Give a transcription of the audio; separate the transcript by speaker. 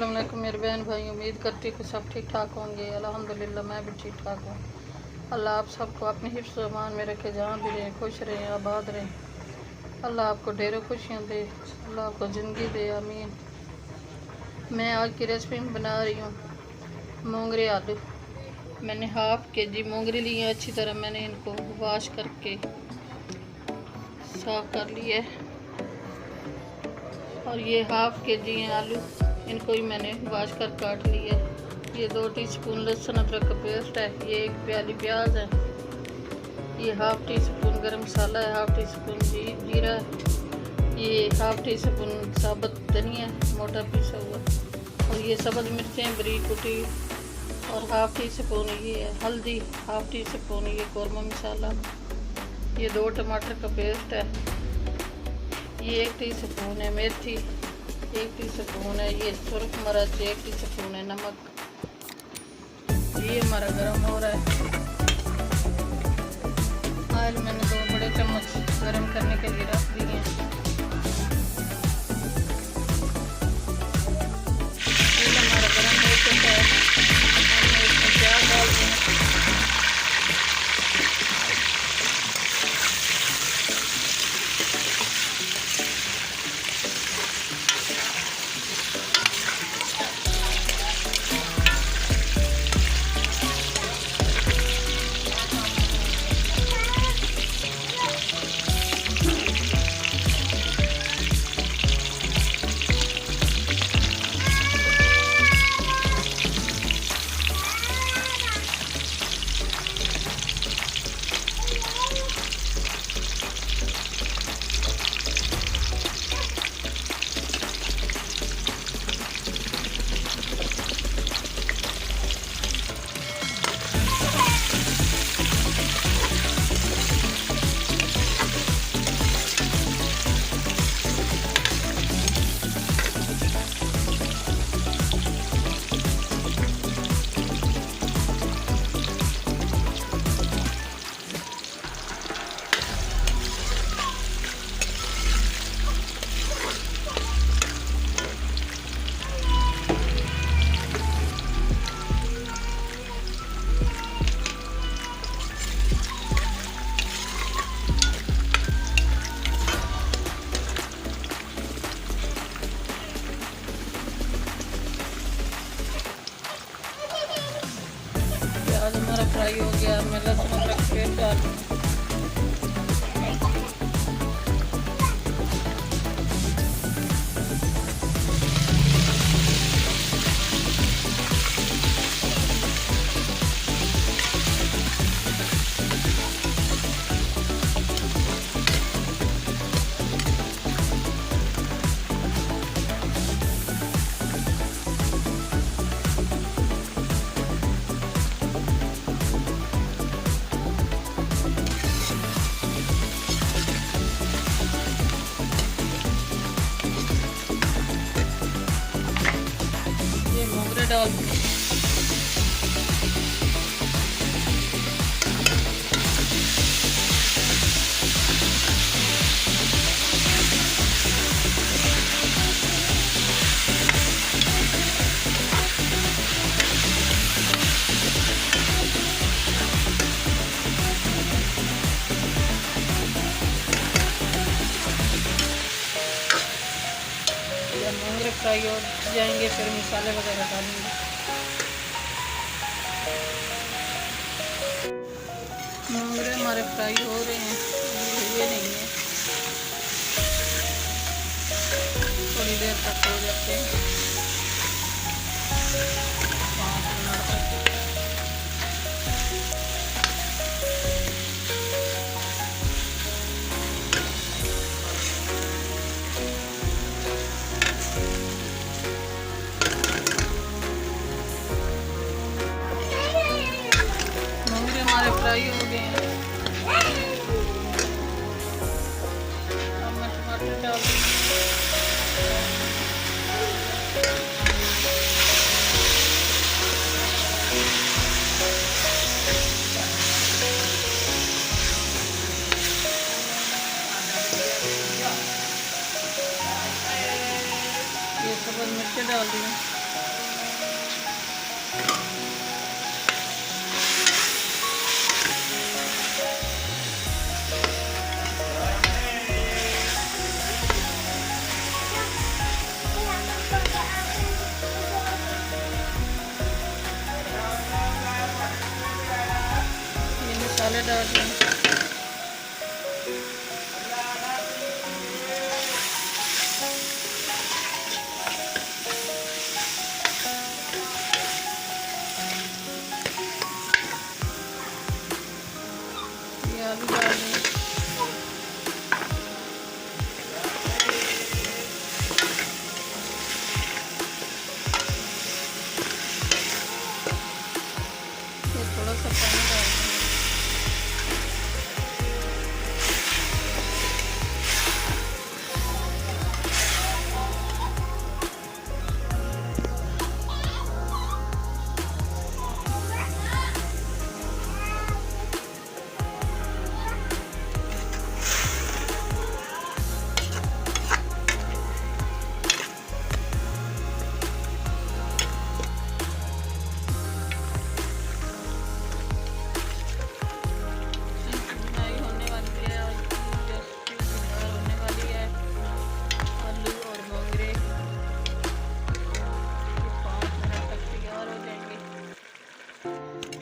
Speaker 1: अस्सलाम-ओ-अलैकुम मेरे बहन भाई, उम्मीद करती हूँ कि सब ठीक ठाक होंगे। अल्हम्दुलिल्लाह मैं भी ठीक ठाक हूँ। अल्लाह आप सबको अपने हिफ्ज़ व अमान में रखे, जहाँ भी रहें खुश रहें, आबाद रहें। अल्लाह आपको ढेरों खुशियाँ दे, अल्लाह आपको ज़िंदगी दे, आमीन। मैं आज की रेसिपी बना रही हूँ मोंगरे आलू। मैंने हाफ़ के जी मोंगरे लिए, अच्छी तरह मैंने इनको वॉश करके साफ़ कर लिया है। और ये हाफ़ के जी हैं आलू, इनको ही मैंने वॉश कर काट लिया है। ये 2 टीस्पून लहसुन अदरक का पेस्ट है, ये 1 प्याली प्याज है, ये हाफ़ टी स्पून गरम मसाला है, हाफ़ टी स्पून जीरा है, ये हाफ़ टी स्पून साबुत धनिया मोटा पीसा हुआ, और ये सब्ज़ मिर्चें बारीक कुटी, और हाफ़ टी स्पून ये है हल्दी, हाफ़ टी स्पून ये कौरमा मसाला, ये 2 टमाटर का पेस्ट है, ये 1 टीस्पून है मेथी, 1 टीस्पून है ये सुरख मिर्च, 1 टीस्पून है नमक। ये हमारा गरम हो रहा है। ऑयल मैंने 2 बड़े चम्मच गरम करने के लिए रख दिए हैं। तेल हमारा गरम हो चुका है, हमने इसमें प्याज डाल दिए। प्याज हमारा फ्राई हो गया, मैं लहसुन अदरक पेस्ट डाल दूँ। मोंगरे डाल दूँ। मोंगरे फ्राई हो जाएंगे फिर मसाले वगैरह डालेंगे। मोंगरे हमारे फ्राई हो रहे हैं, ये नहीं है, थोड़ी देर तक हो जाते हैं, 5 मिनट तक। हमारे फ्राई हो गए हैं। अब मैं टमाटर डाल दूँगी। ये सब्ज़ मिर्चें डाल दी। आलू डाल दें।